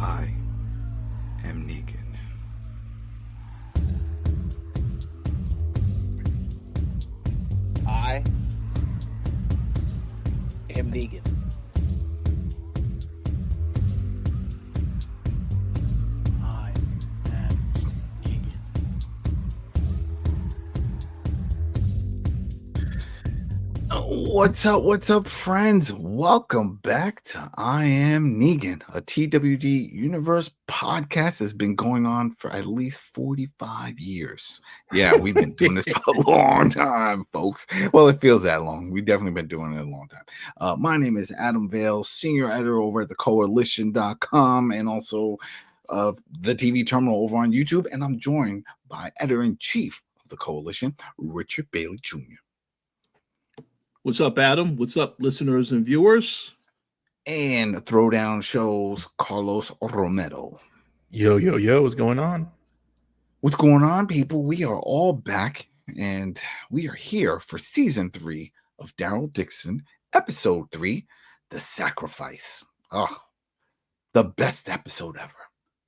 I am Negan. I am Negan. I am Negan. What's up, friends? Welcome back to I Am Negan, a TWD Universe podcast that's been going on for at least 45 years. Yeah, we've been doing this for a long time, folks. Well, it feels that long. We've definitely been doing it a long time. My name is Adam Vale, senior editor over at the Koalition.com and also the TV terminal over on YouTube. And I'm joined by editor-in-chief of the Koalition, Richard Bailey Jr. What's up, Adam? What's up, listeners and viewers? And Throwdown shows Carlos Romero. Yo, what's going on? What's going on, people? We are all back, and we are here for season 3 of Daryl Dixon, episode 3, The Sacrifice. Oh, the best episode ever.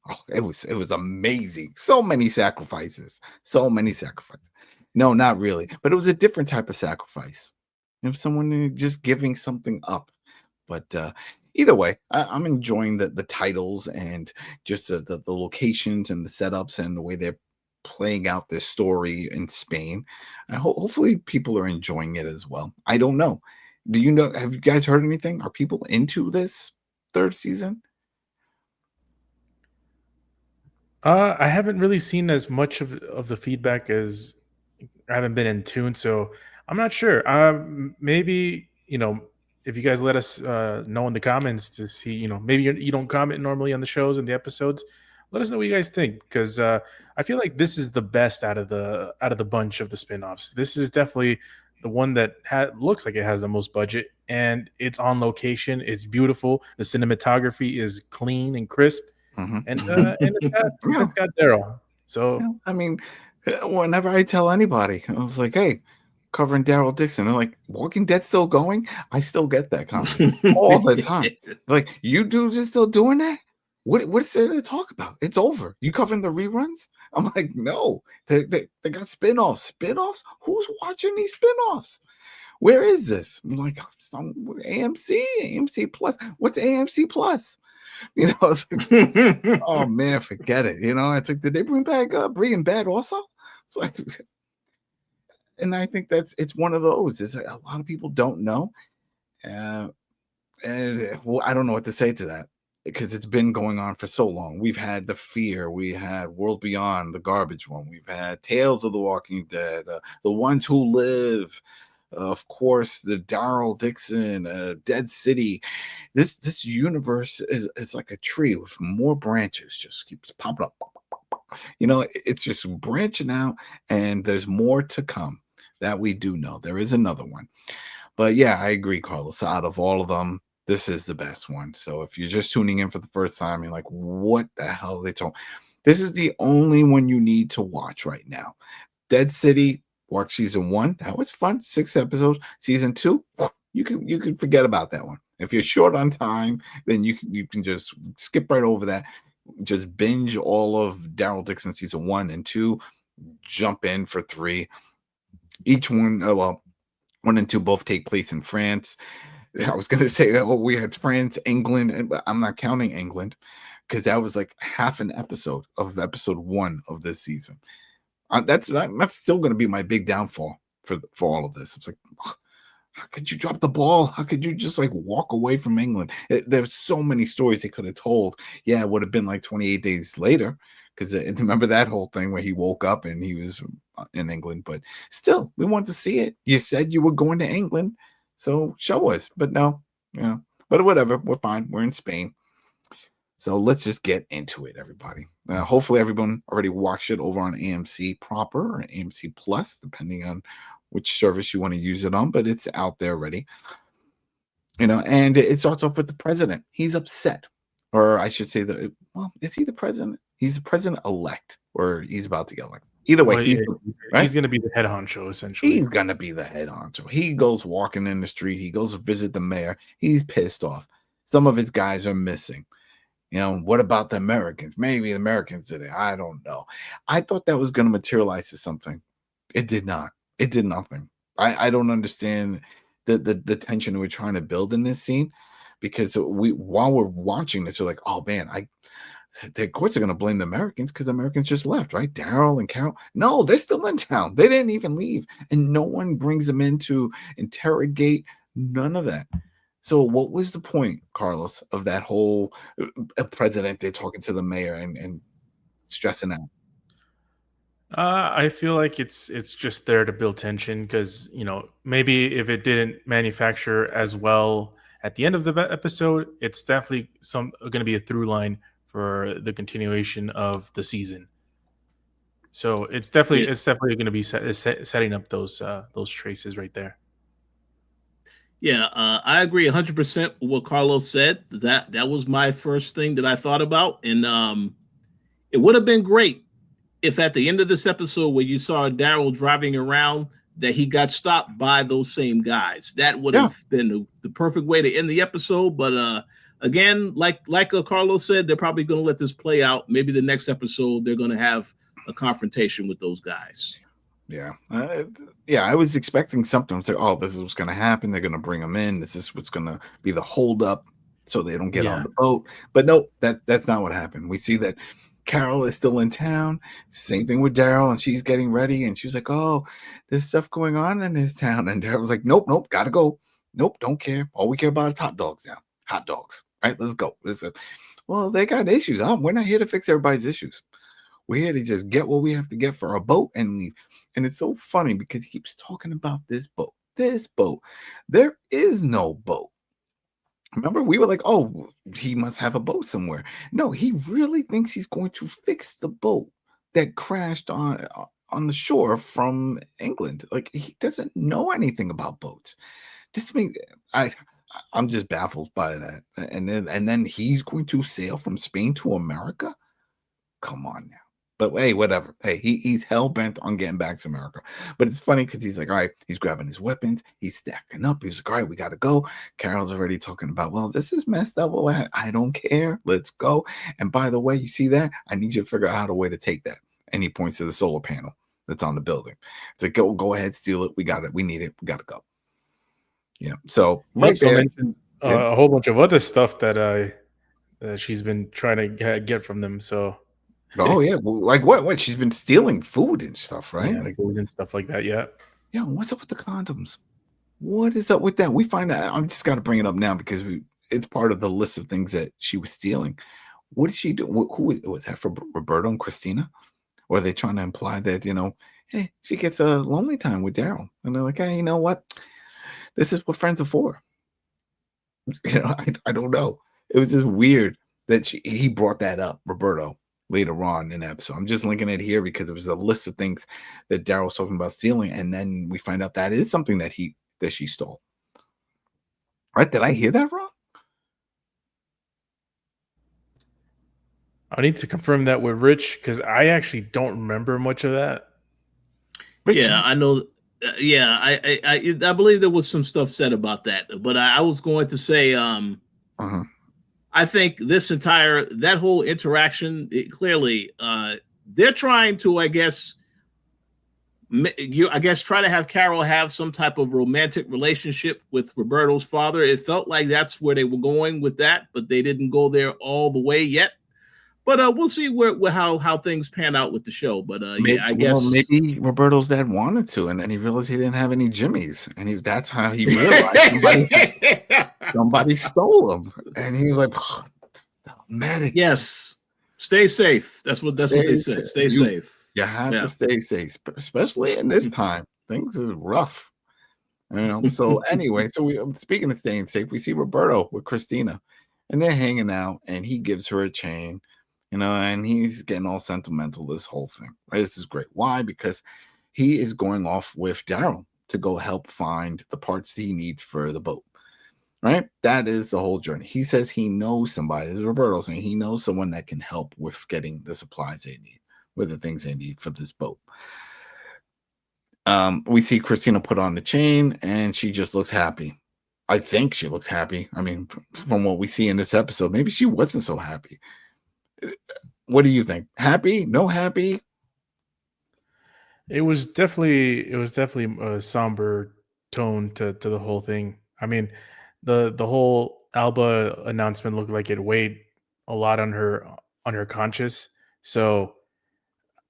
Oh, it was amazing. So many sacrifices. No, not really, but it was a different type of sacrifice. If someone just giving something up. But either way, I'm enjoying the titles and just the locations and the setups and the way they're playing out this story in Spain. Hopefully people are enjoying it as well. I don't know. Do you know? Have you guys heard anything? Are people into this third season? I haven't really seen as much of the feedback as I haven't been in tune, so I'm not sure. Maybe, if you guys let us know in the comments to see, maybe you don't comment normally on the shows and the episodes. Let us know what you guys think, because I feel like this is the best out of the bunch of the spinoffs. This is definitely the one that looks like it has the most budget, and it's on location. It's beautiful. The cinematography is clean and crisp, and it's got Daryl. So I mean, whenever I tell anybody, I was like, hey, covering Daryl Dixon. I'm like, Walking Dead still going? I still get that comment all the time. Like, you dudes are still doing that? What's there to talk about? It's over. You covering the reruns? I'm like, no. They got spinoffs. Spinoffs? Who's watching these spinoffs? Where is this? I'm like, AMC Plus. What's AMC Plus? It's like, oh man, forget it. It's like, did they bring back Breaking Bad also? It's like, and I think it's one of those. Is a lot of people don't know, and I don't know what to say to that, because it's been going on for so long. We've had The Fear, we had World Beyond, the garbage one. We've had Tales of the Walking Dead, The Ones Who Live, of course, the Daryl Dixon, Dead City. This universe is like a tree with more branches, just keeps popping up. It's just branching out, and there's more to come. That we do know. There is another one. But yeah, I agree, Carlos. Out of all of them, this is the best one. So if you're just tuning in for the first time, you're like, what the hell are they talking? This is the only one you need to watch right now. Dead City, watch season 1. That was fun. 6 episodes. Season 2, you can forget about that one. If you're short on time, then you can just skip right over that. Just binge all of Daryl Dixon season 1 and 2. Jump in for 3. Each one, 1 and 2 both take place in France. I was going to say, we had France, England, but I'm not counting England, because that was like half an episode of episode 1 of this season. That's still going to be my big downfall for all of this. It's like, how could you drop the ball? How could you just like walk away from England? There's so many stories they could have told. Yeah, it would have been like 28 days later, because remember that whole thing where he woke up and he was in England. But still, we want to see it. You said you were going to England, so show us. But no, but whatever, we're fine. We're in Spain. So let's just get into it, everybody. Hopefully everyone already watched it over on AMC proper or AMC Plus, depending on which service you want to use it on, but it's out there already. And it starts off with the president. He's upset, or I should say is he the president? He's the president-elect, or he's about to get elected. Either way, he's going to be the head honcho, essentially. He's going to be the head honcho. He goes walking in the street. He goes to visit the mayor. He's pissed off. Some of his guys are missing. You know, what about the Americans? Maybe the Americans did it. I don't know. I thought that was going to materialize to something. It did not. It did nothing. I don't understand the tension we're trying to build in this scene, because while we're watching this, we're like, oh man, of course they're going to blame the Americans because the Americans just left, right? Daryl and Carol. No, they're still in town. They didn't even leave. And no one brings them in to interrogate. None of that. So what was the point, Carlos, of that whole president they're talking to the mayor and stressing out? I feel like it's just there to build tension because maybe if it didn't manufacture as well at the end of the episode, it's definitely going to be a through line for the continuation of the season. So it's definitely going to be setting up those traces right there. Yeah, I agree 100% with what Carlos said. That was my first thing that I thought about, and it would have been great if at the end of this episode where you saw Daryl driving around, that he got stopped by those same guys. That would have been the perfect way to end the episode. But again, like Carlos said, they're probably going to let this play out. Maybe the next episode they're going to have a confrontation with those guys. Yeah. I was expecting something. It's like, oh, this is what's going to happen. They're going to bring them in. This is what's going to be the holdup so they don't get on the boat. But no, that's not what happened. We see that Carol is still in town. Same thing with Daryl, and she's getting ready, and she's like, oh, there's stuff going on in his town. And Daryl's like, nope, gotta go. Nope, don't care. All we care about is hot dogs now. Hot dogs. Right, let's go. Well, they got issues. We're not here to fix everybody's issues. We're here to just get what we have to get for a boat and leave. And it's so funny because he keeps talking about this boat. This boat. There is no boat. Remember, we were like, oh, he must have a boat somewhere. No, he really thinks he's going to fix the boat that crashed on the shore from England. Like, he doesn't know anything about boats. I'm just baffled by that. And then he's going to sail from Spain to America? Come on now. But hey, whatever. Hey, he's hell-bent on getting back to America. But it's funny because he's like, all right, he's grabbing his weapons. He's stacking up. He's like, all right, we got to go. Carol's already talking about, well, this is messed up. I don't care. Let's go. And by the way, you see that? I need you to figure out how to way to take that. And he points to the solar panel that's on the building. It's like, go ahead, steal it. We got it. We need it. We got to go. Yeah. So right also there, mentioned a whole bunch of other stuff that she's been trying to get from them. So. Oh yeah, well, like what? She's been stealing food and stuff, right? Yeah, like food and stuff like that. Yeah. Yeah. What's up with the condoms? What is up with that? We find out. I'm just got to bring it up now because it's part of the list of things that she was stealing. What did she do? Who was that for? Roberto and Christina? Or are they trying to imply that hey, she gets a lonely time with Daryl, and they're like, hey, you know what? This is what friends are for. I don't know. It was just weird that he brought that up, Roberto, later on in the episode. I'm just linking it here because it was a list of things that Daryl's talking about stealing, and then we find out that is something that she stole. Right? Did I hear that wrong? I need to confirm that with Rich because I actually don't remember much of that. Rich, yeah, I know. Yeah, I believe there was some stuff said about that, but I was going to say, I think that whole interaction, clearly, they're trying to, I guess, try to have Carol have some type of romantic relationship with Roberto's father. It felt like that's where they were going with that, but they didn't go there all the way yet. But we'll see how things pan out with the show. But I guess maybe Roberto's dad wanted to, and then he realized he didn't have any Jimmies, and that's how he realized somebody stole them, and he was like, oh, man. Yes, stay safe. That's what they said. Stay safe. You have to stay safe, especially in this time. Things are rough. So anyway, speaking of staying safe, we see Roberto with Christina, and they're hanging out, and he gives her a chain. And he's getting all sentimental, this whole thing, right? This is great. Why? Because he is going off with Daryl to go help find the parts that he needs for the boat, right? That is the whole journey. He says he knows somebody, as Roberto saying, he knows someone that can help with getting the supplies they need, with the things they need for this boat. We see Christina put on the chain, and she just looks happy. I think she looks happy. I mean, from what we see in this episode, maybe she wasn't so happy. What do you think? Happy? No happy? It was definitely a somber tone to the whole thing. I mean, the whole Alba announcement looked like it weighed a lot on her conscience. So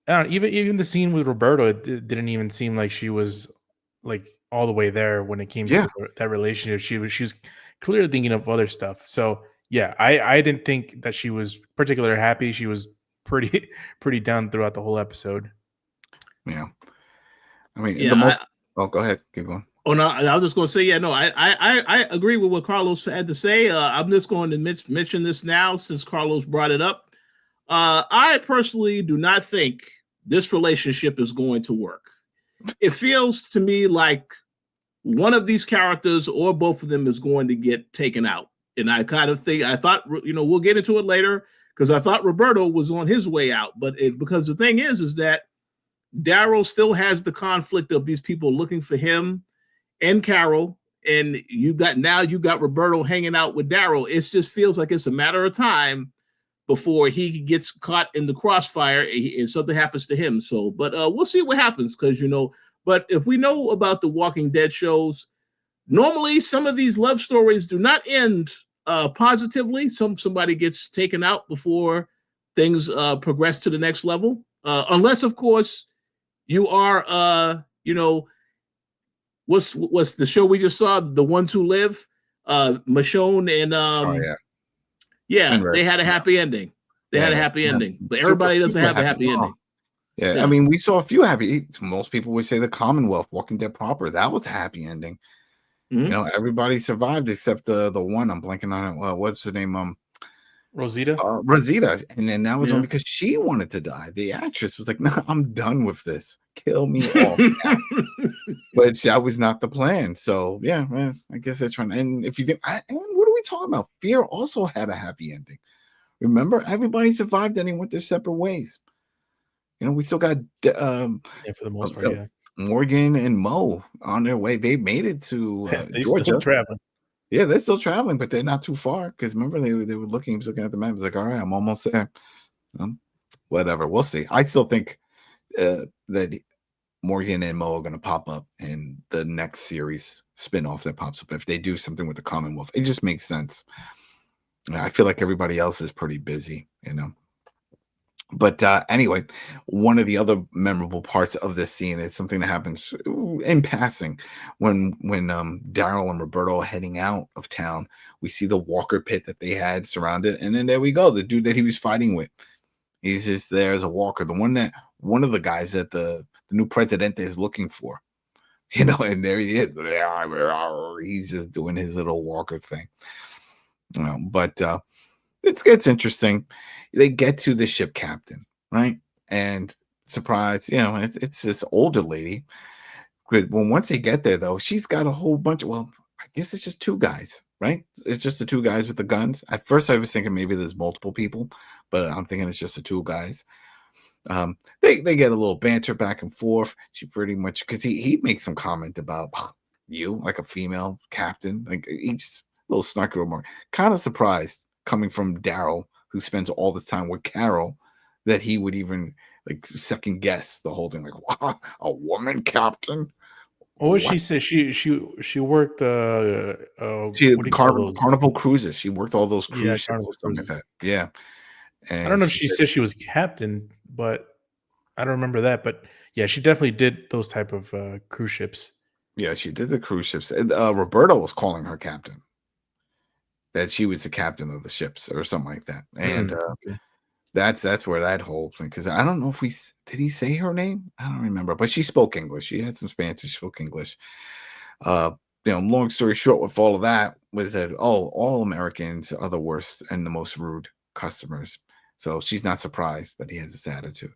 even the scene with Roberto, didn't even seem like she was like all the way there when it came Yeah. to that relationship. She was clearly thinking of other stuff. So yeah, I didn't think that she was particularly happy. She was pretty pretty down throughout the whole episode. Yeah. I mean, the Yeah, most. Oh, go ahead. Keep going. Oh no, I was just going to say, yeah, no, I agree with what Carlos had to say. I'm just going to mention this now since Carlos brought it up. I personally do not think this relationship is going to work. It feels to me like one of these characters or both of them is going to get taken out. And I kind of think, I thought, we'll get into it later because I thought Roberto was on his way out. But because the thing is that Daryl still has the conflict of these people looking for him and Carol, and you got Roberto hanging out with Daryl. It just feels like it's a matter of time before he gets caught in the crossfire and something happens to him. So, but we'll see what happens because But if we know about the Walking Dead shows, normally some of these love stories do not end positively. Somebody gets taken out before things progress to the next level, unless of course you are what's the show we just saw? The Ones Who Live, Michonne and they had a happy ending. They had a happy ending, but everybody doesn't have a happy ending. Yeah, I mean, we saw a few happy. Most people would say the Commonwealth, Walking Dead proper, that was a happy ending. Mm-hmm. Everybody survived except the one I'm blanking on it. What's the name? Rosita. Rosita, and then that was only because she wanted to die. The actress was like, "No, I'm done with this. Kill me off." But that was not the plan. So yeah, man, I guess they're trying. And if you think, and what are we talking about? Fear also had a happy ending. Remember, everybody survived and they went their separate ways. We still got for the most part, Morgan and Mo on their way. They made it to Georgia. Still traveling. Yeah, they're still traveling, but they're not too far. Because remember, they were looking at the map. It's like, all right, I'm almost there. Whatever, we'll see. I still think that Morgan and Mo are going to pop up in the next series spinoff that pops up. If they do something with the Commonwealth, it just makes sense. I feel like everybody else is pretty busy, But anyway, one of the other memorable parts of this scene is something that happens in passing when Daryl and Roberto are heading out of town. We see the Walker pit that they had surrounded, and then there we go, the dude that he was fighting with. He's just there as a Walker, one of the guys that the new president is looking for. And there he is. He's just doing his little Walker thing. But it gets interesting. They get to the ship captain, right? And surprise, it's this older lady. But once they get there, though, she's got a whole bunch of, I guess it's just two guys, right? It's just the two guys with the guns. At first, I was thinking maybe there's multiple people, but I'm thinking it's just the two guys. They get a little banter back and forth. She pretty much, because he makes some comment about you, like a female captain. Like he just a little snarky remark. Kind of surprised coming from Daryl, who spends all this time with Carol, that he would even like second guess the whole thing. Like, wow, a woman captain. What she said? She worked Carnival cruises. She worked all those cruise ships or something like that. Yeah. And I don't know if she said she was captain, but I don't remember that. But yeah, she definitely did those type of cruise ships. Yeah, she did the cruise ships. And Roberto was calling her captain. That she was the captain of the ships or something like that. And that's where that whole thing, because I don't know if did he say her name? I don't remember, but she spoke English. She had some Spanish, she spoke English. Long story short with all of that was that all Americans are the worst and the most rude customers. So she's not surprised, but he has this attitude.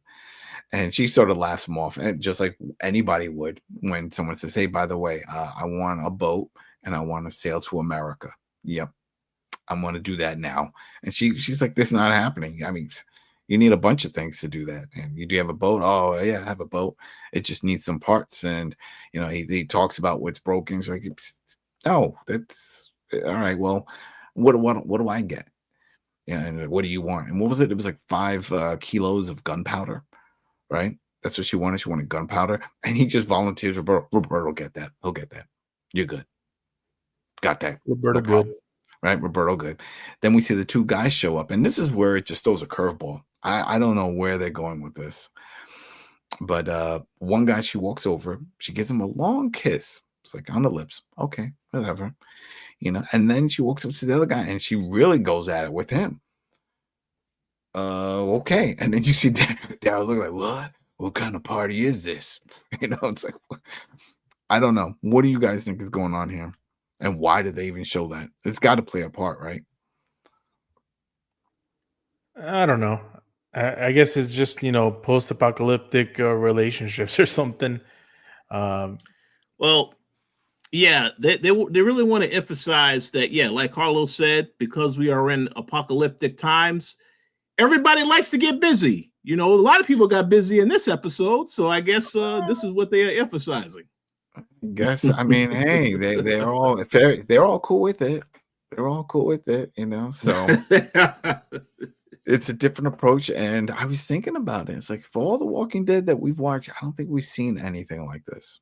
And she sort of laughs him off, and just like anybody would when someone says, "Hey, by the way, I want a boat and I want to sail to America." Yep. I'm going to do that now. And she's like, this is not happening. I mean, you need a bunch of things to do that. And you do have a boat. Oh yeah, I have a boat. It just needs some parts. And, he talks about what's broken. He's like, Oh, that's all right. Well, what do I get? Yeah, and what do you want? And what was it? It was like 5 kilos of gunpowder, right? That's what she wanted. She wanted gunpowder, and he just volunteers. Roberto will get that. He'll get that. You're good. Got that. Roberto No problem. good. Right, Roberto good. Then we see the two guys show up, and this is where it just throws a curveball. I don't know where they're going with this, but one guy, she walks over, she gives him a long kiss. It's like on the lips. Okay, whatever, And then she walks up to the other guy, and she really goes at it with him. Okay, and then you see Daryl look like, what? What kind of party is this? It's like, I don't know. What do you guys think is going on here? And why did they even show that? It's got to play a part, right? I don't know. I guess it's just post-apocalyptic relationships or something. Well, yeah, they really want to emphasize that. Yeah, like Carlos said, because we are in apocalyptic times, everybody likes to get busy. A lot of people got busy in this episode, so I guess this is what they are emphasizing. Guess I mean, hey, they're all cool with it. They're all cool with it, So it's a different approach. And I was thinking about it. It's like for all the Walking Dead that we've watched, I don't think we've seen anything like this.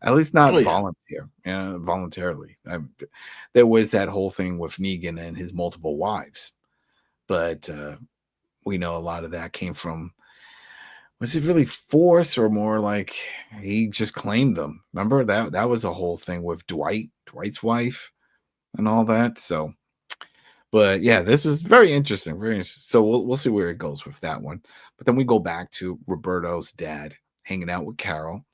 At least not voluntarily. There was that whole thing with Negan and his multiple wives, but we know a lot of that came from. Was it really force or more like he just claimed them? Remember that was a whole thing with Dwight's wife, and all that. So, but yeah, this was very interesting. Very interesting. So we'll see where it goes with that one. But then we go back to Roberto's dad hanging out with Carol.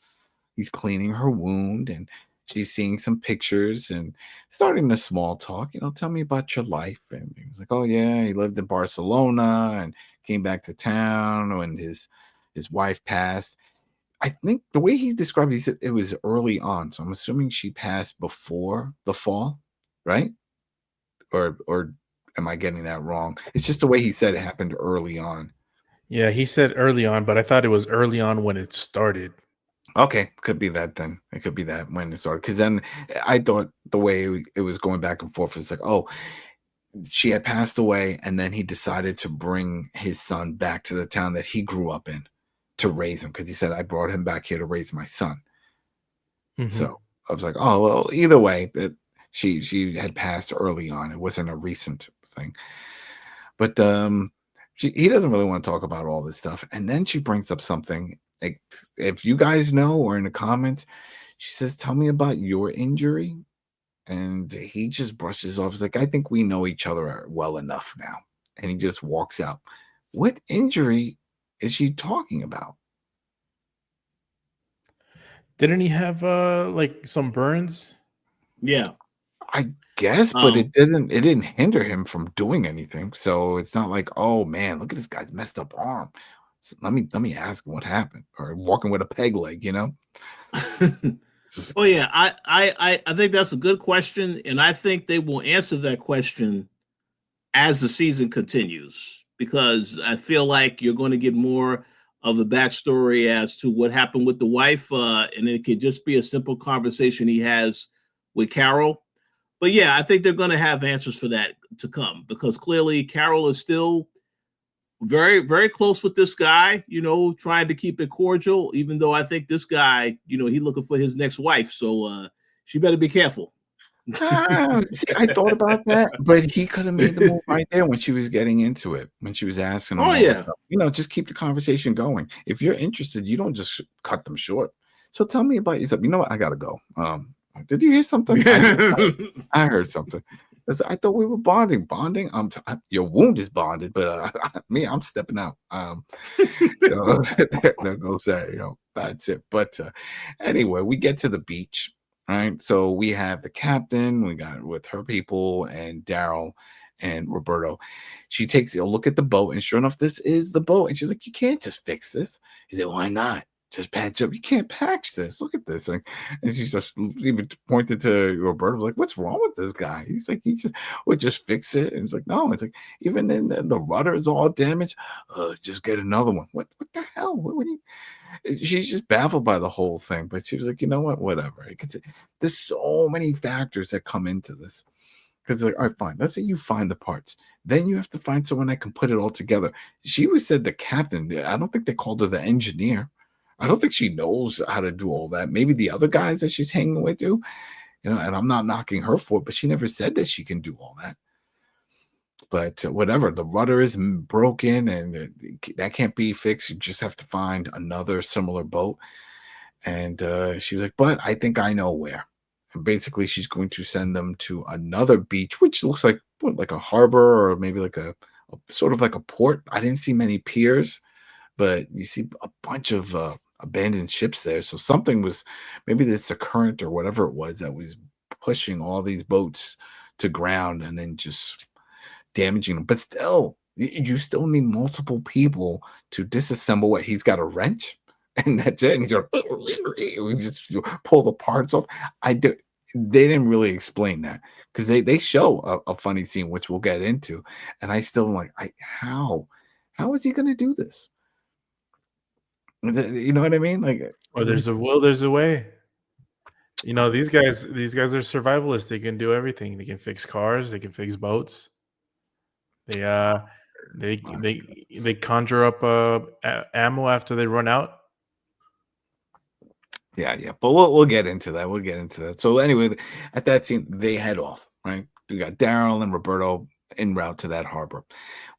He's cleaning her wound, and she's seeing some pictures and starting the small talk. Tell me about your life. And he was like, oh yeah, he lived in Barcelona and came back to town when his wife passed. I think the way he described it, he said it was early on. So I'm assuming she passed before the fall, right? Or am I getting that wrong? It's just the way he said it happened early on. Yeah, he said early on, but I thought it was early on when it started. Okay, could be that then. It could be that when it started. Because then I thought the way it was going back and forth was like, oh, she had passed away, and then he decided to bring his son back to the town that he grew up in to raise him, because he said, I brought him back here to raise my son. Mhm. So I was like, oh, well, either way, she had passed early on. It wasn't a recent thing. But he doesn't really want to talk about all this stuff. And then she brings up something. Like, if you guys know or in the comments, she says, tell me about your injury. And he just brushes off. He's like, I think we know each other well enough now. And he just walks out. What injury is she talking about? Didn't he have like some burns? Yeah, I guess, but it didn't hinder him from doing anything. So it's not like, oh man, look at this guy's messed up arm. So let me ask him what happened. Or walking with a peg leg, Oh yeah, I think that's a good question, and I think they will answer that question as the season continues, because I feel like you're going to get more of the backstory as to what happened with the wife, and it could just be a simple conversation he has with Carol. But yeah, I think they're going to have answers for that to come, because clearly Carol is still very, very close with this guy, trying to keep it cordial, even though I think this guy, he's looking for his next wife. So she better be careful. See, I thought about that, but he could have made the move right there when she was getting into it, when she was asking him. Oh yeah, just keep the conversation going. If you're interested, you don't just cut them short. So tell me about yourself. You know what? I gotta go. Did you hear something? I heard something. I thought we were bonding. Your wound is bonded, but I'm stepping out. They'll say, that's it. But anyway, we get to the beach. Right. So we have the captain, we got with her people, and Daryl and Roberto. She takes a look at the boat, and sure enough, this is the boat. And she's like, you can't just fix this. He said, why not? Just patch up. You can't patch this. Look at this. And she's just even pointed to Roberto, like, what's wrong with this guy? He's like, we'll just fix it. And he's like, no, it's like, even then the rudder is all damaged. Just get another one. What the hell? What do you? she's just baffled by the whole thing. But she was like, you know what, whatever. There's so many factors that come into this. Because like, all right, fine. Let's say you find the parts. Then you have to find someone that can put it all together. She was said the captain. I don't think they called her the engineer. I don't think she knows how to do all that. Maybe the other guys that she's hanging with do. And I'm not knocking her for it, but she never said that she can do all that. But whatever, the rudder is broken and that can't be fixed. You just have to find another similar boat. And she was like, but I think I know where. And basically, she's going to send them to another beach, which looks like a harbor or maybe like a sort of like a port. I didn't see many piers, but you see a bunch of abandoned ships there. So something was, maybe it's a current or whatever it was that was pushing all these boats to ground and then just damaging them. But still, you still need multiple people to disassemble what he's got a wrench. And that's it. And he's like, we just pull the parts off. They didn't really explain that because they show a funny scene, which we'll get into. And I still am like, how is he going to do this? You know what I mean? Like, or there's a will, there's a way. These guys are survivalists. They can do everything. They can fix cars. They can fix boats. They conjure up ammo after they run out. Yeah. But we'll get into that. So anyway, at that scene, they head off, right? We got Daryl and Roberto en route to that harbor.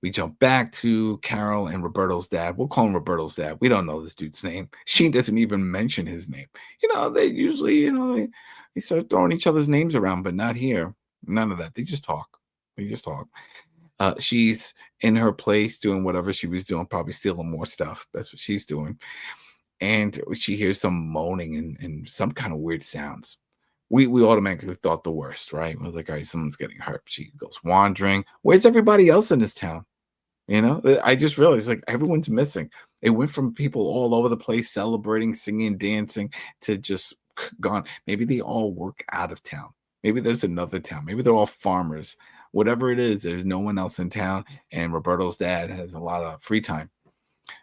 We jump back to Carol and Roberto's dad. We'll call him Roberto's dad. We don't know this dude's name. She doesn't even mention his name. They usually, they start throwing each other's names around, but not here. None of that. They just talk. She's in her place doing whatever she was doing, probably stealing more stuff. That's what she's doing. And she hears some moaning and some kind of weird sounds. We automatically thought the worst, right? We was like, all right, someone's getting hurt. She goes wandering. Where's everybody else in this town? I just realized like everyone's missing. It went from people all over the place celebrating, singing, dancing to just gone. Maybe they all work out of town. Maybe there's another town. Maybe they're all farmers. Whatever it is, there's no one else in town. And Roberto's dad has a lot of free time.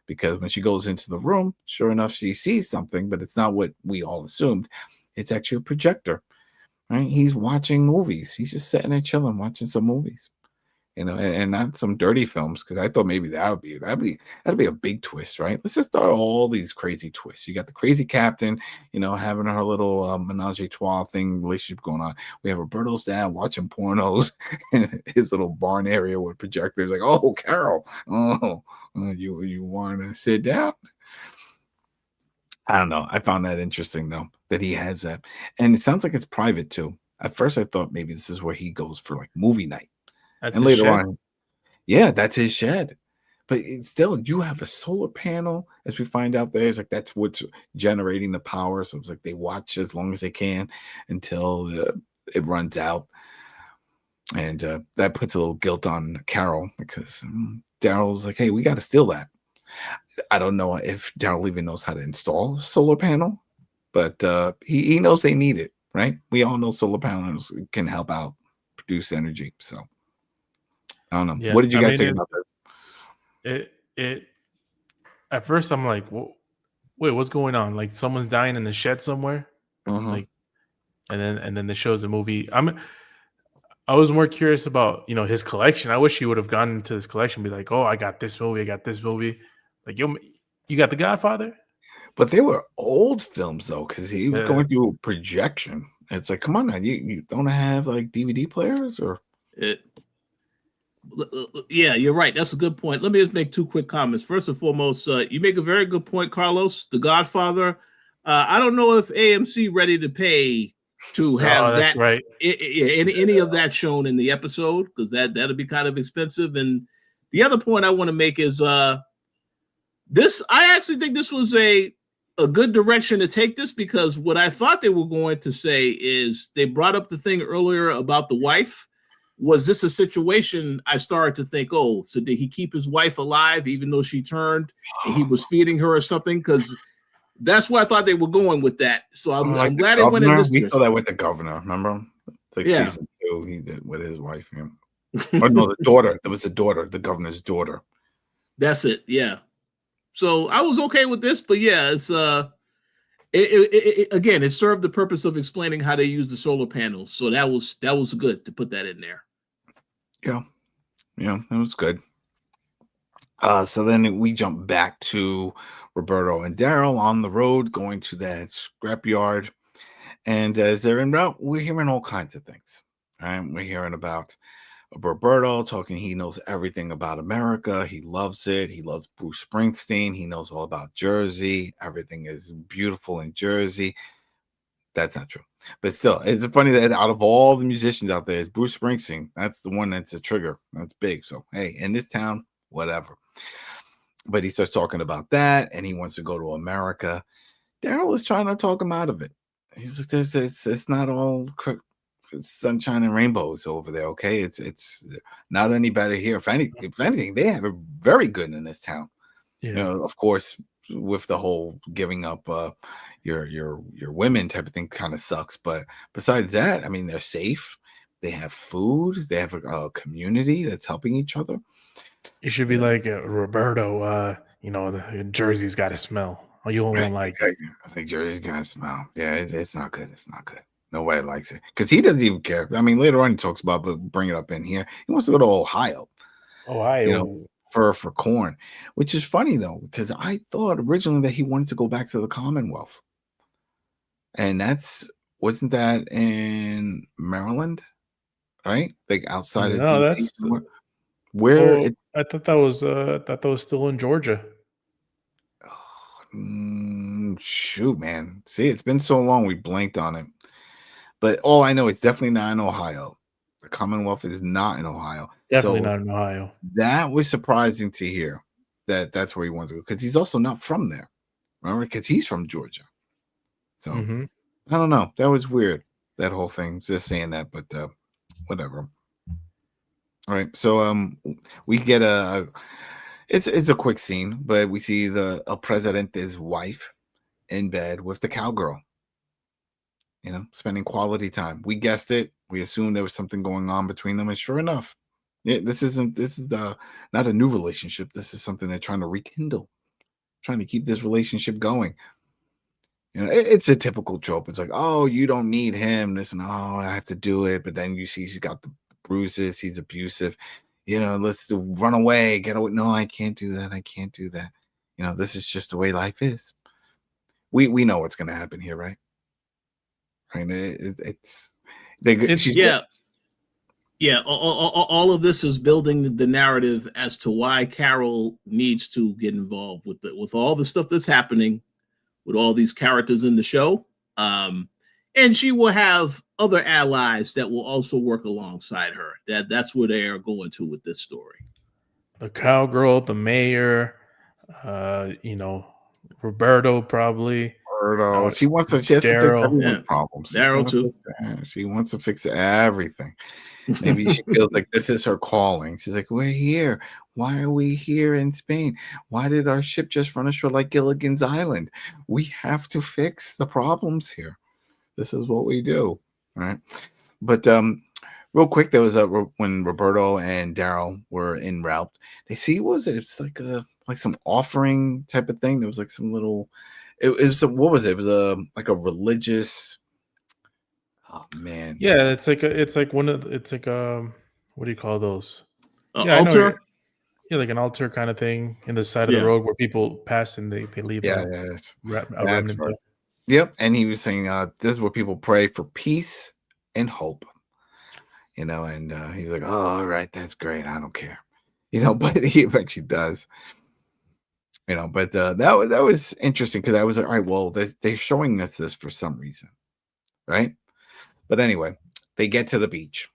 Because when she goes into the room, sure enough, she sees something, but it's not what we all assumed. It's actually a projector, right? He's watching movies. He's just sitting there chilling, watching some movies, and not some dirty films. Because I thought maybe that'd be a big twist, right? Let's just start all these crazy twists. You got the crazy captain, having her little menage a trois thing relationship going on. We have Roberto's dad watching pornos in his little barn area with projectors. Like, oh, Carol, you want to sit down? I don't know. I found that interesting though that he has that, and it sounds like it's private too. At first, I thought maybe this is where he goes for like movie night. That's and later on, yeah, that's his shed. But still, you have a solar panel, as we find out there. It's like that's what's generating the power. So it's like they watch as long as they can until it runs out. And that puts a little guilt on Carol because Daryl's like, hey, we got to steal that. I don't know if Daryl even knows how to install a solar panel, but he knows they need it, right? We all know solar panels can help out produce energy. So I don't know. Yeah, what did you guys think about this? It at first I'm like, wait, what's going on? Like someone's dying in a shed somewhere. Like, and then the show's a movie. I was more curious about his collection. I wish he would have gone into this collection and be like, oh, I got this movie. Like, you got The Godfather? But they were old films, though, because he was going through a projection. It's like, come on now. You don't have, like, DVD players? Or Yeah, you're right. That's a good point. Let me just make two quick comments. First and foremost, you make a very good point, Carlos. The Godfather. I don't know if AMC ready to pay to have that right. any of that shown in the episode, because that'd be kind of expensive. And the other point I want to make is this. I actually think this was a good direction to take this, because what I thought they were going to say is they brought up the thing earlier about the wife. Was this a situation? I started to think, oh, so did he keep his wife alive even though she turned and he was feeding her or something? Because that's where I thought they were going with that. So I'm glad they went in this. We saw that with the governor, remember? Like season 2, he did with his wife. Yeah. Or no, the daughter. That was the daughter, the governor's daughter. That's it. Yeah. So I was okay with this, but yeah, it's again, it served the purpose of explaining how they use the solar panels. So that was good to put that in there. Yeah, it was good. So then we jump back to Roberto and Daryl on the road going to that scrapyard. And as they're en route, we're hearing all kinds of things. Right? We're hearing about Roberto talking. He knows everything about America. He loves it. He loves Bruce Springsteen. He knows all about Jersey. Everything is beautiful in Jersey. That's not true. But still, it's funny that out of all the musicians out there, it's Bruce Springsteen. That's the one that's a trigger. That's big. So, hey, in this town, whatever. But he starts talking about that, and he wants to go to America. Daryl is trying to talk him out of it. He's like, it's not all sunshine and rainbows over there, okay? It's not any better here. If anything, they have it very good in this town. Yeah. You know, of course, with the whole giving up your women type of thing kind of sucks. But besides that, I mean, they're safe. They have food. They have a community that's helping each other. You should be like Roberto. The Jersey's got to smell. Or you won't like it. I think Jersey's got to smell. Yeah, it's not good. It's not good. Nobody likes it because he doesn't even care. I mean, later on he talks about, but bring it up in here. He wants to go to Ohio. For corn, which is funny though because I thought originally that he wanted to go back to the Commonwealth, and wasn't that in Maryland, right? Like outside of DC somewhere. I thought that was still in Georgia. Shoot, man. See, it's been so long we blanked on it. But all I know is definitely not in Ohio. The Commonwealth is not in Ohio. Definitely not in Ohio. That was surprising to hear that's where he wanted to go because he's also not from there. Remember? Because he's from Georgia. So I don't know. That was weird. That whole thing. Just saying that, but whatever. All right. So we get it's a quick scene, but we see El Presidente's wife in bed with the cowgirl. You know, spending quality time. We guessed it. We assumed there was something going on between them, and sure enough, this is not a new relationship. This is something they're trying to rekindle, trying to keep this relationship going. You know, it's a typical trope. It's like, oh, you don't need him. Listen, oh, I have to do it. But then you see he's got the bruises. He's abusive. You know, let's run away. Get away. No, I can't do that. I can't do that. You know, this is just the way life is. We know what's going to happen here, right? I mean, all of this is building the narrative as to why Carol needs to get involved with all the stuff that's happening with all these characters in the show, and she will have other allies that will also work alongside her. That's where they are going to with this story. The cowgirl, the mayor, Roberto probably. She has to fix everyone's problems. Daryl too. She wants to fix everything. Maybe she feels like this is her calling. She's like, we're here. Why are we here in Spain? Why did our ship just run ashore like Gilligan's Island? We have to fix the problems here. This is what we do. All right. But real quick, there was when Roberto and Daryl were en route, they see it's like some offering type of thing. There was like some little. It was what was it? It was like a religious. Oh man! Yeah, it's like what do you call those? Altar. Yeah, like an altar kind of thing in the side of the road where people pass and they leave. That's right. Yep, and he was saying this is where people pray for peace and hope. You know, and he was like, "Oh, all right, that's great. I don't care." You know, but he eventually does. You know, but that was interesting because I was like, all right, well, they're showing us this for some reason, right? But anyway, they get to the beach.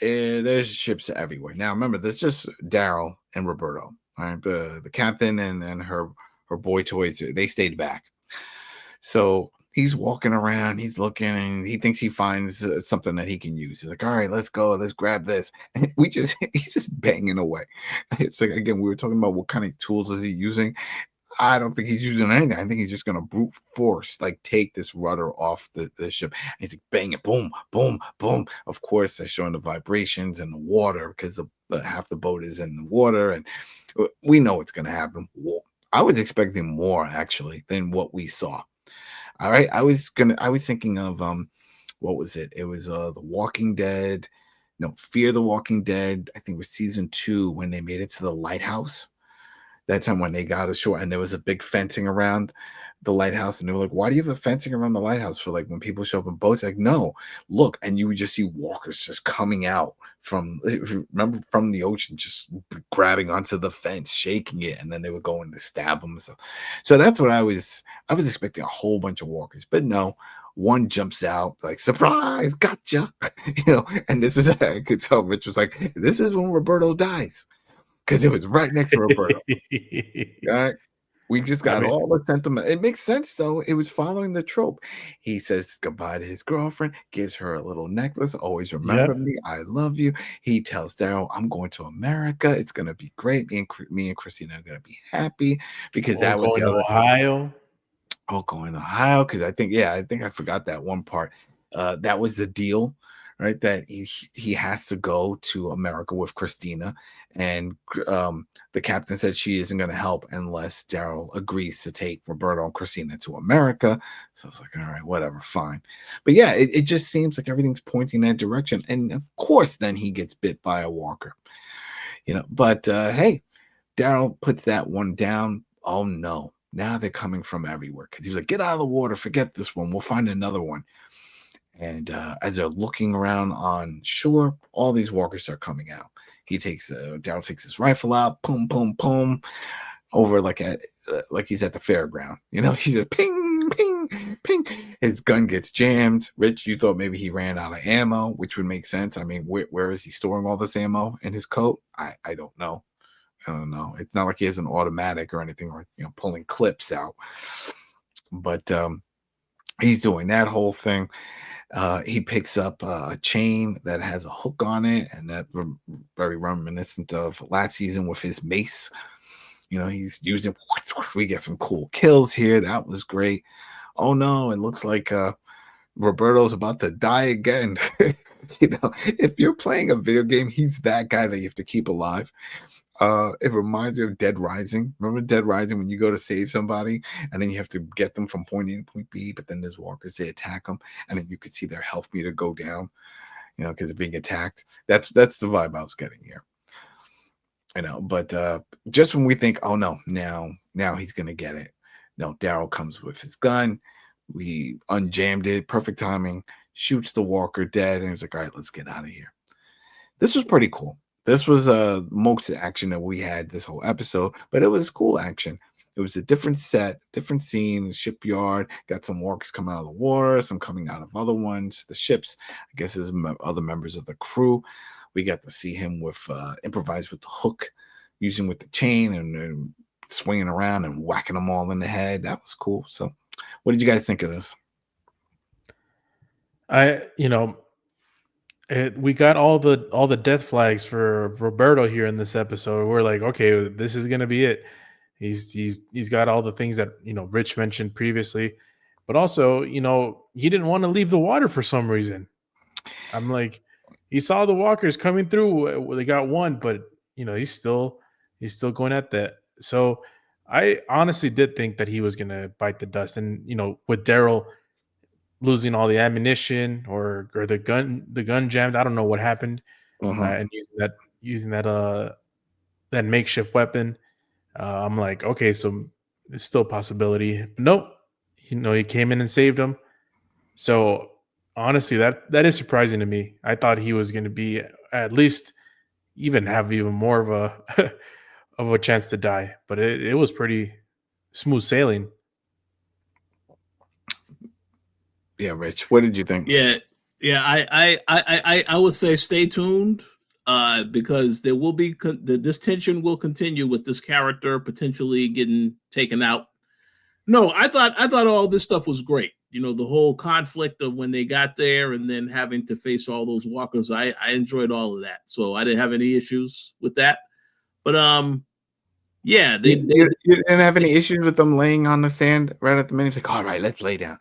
There's ships everywhere. Now, remember, there's just Daryl and Roberto. All right, the captain and her boy toys, they stayed back. So he's walking around, he's looking, and he thinks he finds something that he can use. He's like, all right, let's go. Let's grab this. And he's just banging away. It's like, again, we were talking about what kind of tools is he using. I don't think he's using anything. I think he's just going to brute force, like take this rudder off the ship. And he's like, bang it, boom, boom, boom. Of course, they're showing the vibrations and the water because half the boat is in the water. And we know what's going to happen. I was expecting more, actually, than what we saw. All right. I was thinking of, what was it? It was The Walking Dead. No, Fear the Walking Dead. I think it was season 2 when they made it to the lighthouse. That time when they got ashore and there was a big fencing around the lighthouse, and they were like, why do you have a fencing around the lighthouse for like when people show up in boats? Like, no, look, and you would just see walkers just coming out from the ocean, just grabbing onto the fence, shaking it, and then they would go in to stab them and stuff. So that's what I was expecting, a whole bunch of walkers, but no. One jumps out like, surprise, gotcha. And this is, I could tell Rich was like, this is when Roberto dies. Because it was right next to Roberto. Right? We just got all the sentiment. It makes sense, though. It was following the trope. He says goodbye to his girlfriend, gives her a little necklace. Always remember me. I love you. He tells Daryl, I'm going to America. It's going to be great. Me and Christina are going to be happy. Because that was the other Ohio. Going to Ohio. Because I think I forgot that one part. That was the deal. Right, that he has to go to America with Christina, and the captain said she isn't going to help unless Daryl agrees to take Roberto and Christina to America. So I was like, all right, whatever, fine. But yeah, it just seems like everything's pointing that direction, and of course, then he gets bit by a walker, But hey, Daryl puts that one down. Oh no, now they're coming from everywhere because he was like, get out of the water, forget this one, we'll find another one. And as they're looking around on shore, all these walkers start coming out. Daryl takes his rifle out, boom, boom, boom, over like he's at the fairground. He's a ping, ping, ping. His gun gets jammed. Rich, you thought maybe he ran out of ammo, which would make sense. I mean, where is he storing all this ammo in his coat? I don't know. I don't know. It's not like he has an automatic or anything, or pulling clips out. But he's doing that whole thing. He picks up a chain that has a hook on it, and that very reminiscent of last season with his mace. He's using. We get some cool kills here. That was great. Oh no, it looks like Roberto's about to die again. If you're playing a video game, he's that guy that you have to keep alive. It reminds me of Dead Rising. Remember Dead Rising, when you go to save somebody and then you have to get them from point A to point B, but then there's walkers, they attack them, and then you could see their health meter go down, because they're being attacked. That's the vibe I was getting here. But just when we think, oh no, now he's gonna get it. No, Daryl comes with his gun. We unjammed it, perfect timing, shoots the walker dead, and he's like, all right, let's get out of here. This was pretty cool. This was most action that we had this whole episode, but it was cool action. It was a different set, different scene, shipyard, got some walkers coming out of the water, some coming out of other ones. The ships, I guess, is other members of the crew. We got to see him improvise with the hook, using with the chain and swinging around and whacking them all in the head. That was cool. So what did you guys think of this? We got all the death flags for Roberto here in this episode. We're like, okay, this is gonna be it. He's got all the things that Rich mentioned previously, but also he didn't want to leave the water for some reason. I'm like, he saw the walkers coming through. They got one, but he's still going at that. So I honestly did think that he was gonna bite the dust, and with Daryl losing all the ammunition or the gun jammed. I don't know what happened. And using that makeshift weapon. I'm like, okay, so it's still a possibility. But nope. He came in and saved him. So honestly, that is surprising to me. I thought he was going to be at least have even more of a of a chance to die, but it was pretty smooth sailing. Yeah, Rich, what did you think? Yeah. I would say stay tuned because there will be this tension will continue with this character potentially getting taken out. No, I thought all this stuff was great. The whole conflict of when they got there and then having to face all those walkers. I enjoyed all of that, so I didn't have any issues with that. But Yeah, You didn't have any issues with them laying on the sand right at the minute. It's like, all right, let's lay down.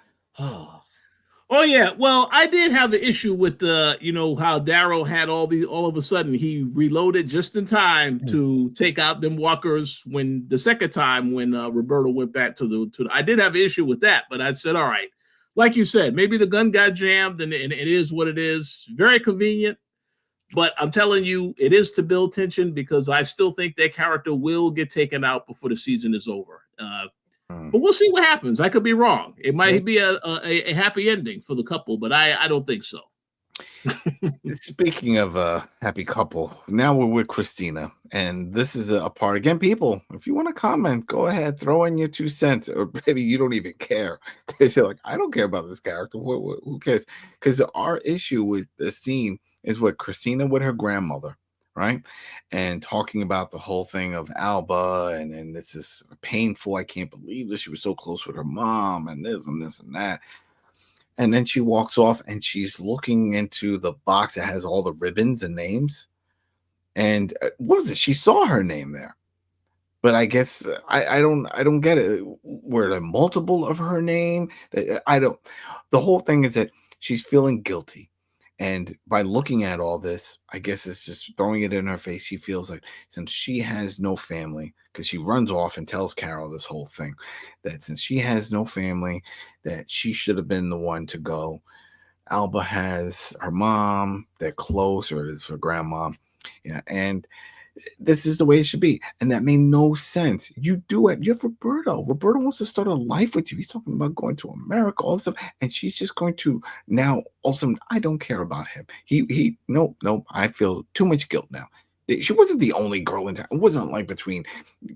Oh yeah, well, I did have the issue with the, how Daryl had all of a sudden he reloaded just in time to take out them walkers when the second time when Roberto went back to the. I did have an issue with that, but I said, all right, like you said, maybe the gun got jammed and it is what it is. Very convenient, but I'm telling you, it is to build tension because I still think that character will get taken out before the season is over. But we'll see what happens. I could be wrong. It might be a happy ending for the couple, but I don't think so. Speaking of a happy couple, now we're with Christina, and this is a part again. People, if you want to comment, go ahead, throw in your 2 cents, or maybe you don't even care because you're like, I don't care about this character. Who cares? Because our issue with the scene is what Christina with her grandmother, right? And talking about the whole thing of Alba, and this is painful. I can't believe that she was so close with her mom, and this and this and that. And then she walks off and she's looking into the box that has all the ribbons and names. And what was it? She saw her name there. But I guess I don't get it. Were there multiple of her name? I don't. The whole thing is that she's feeling guilty. And by looking at all this, I guess it's just throwing it in her face. She feels like since she has no family, because she runs off and tells Carol this whole thing, that since she has no family, that she should have been the one to go. Alba has her mom, they're close, or it's her grandma. Yeah, and this is the way it should be. And that made no sense. You do it. You have Roberto. Roberto wants to start a life with you. He's talking about going to America, all this stuff. And she's just going to now also, I don't care about him. No, I feel too much guilt now. She wasn't the only girl in town. It wasn't like between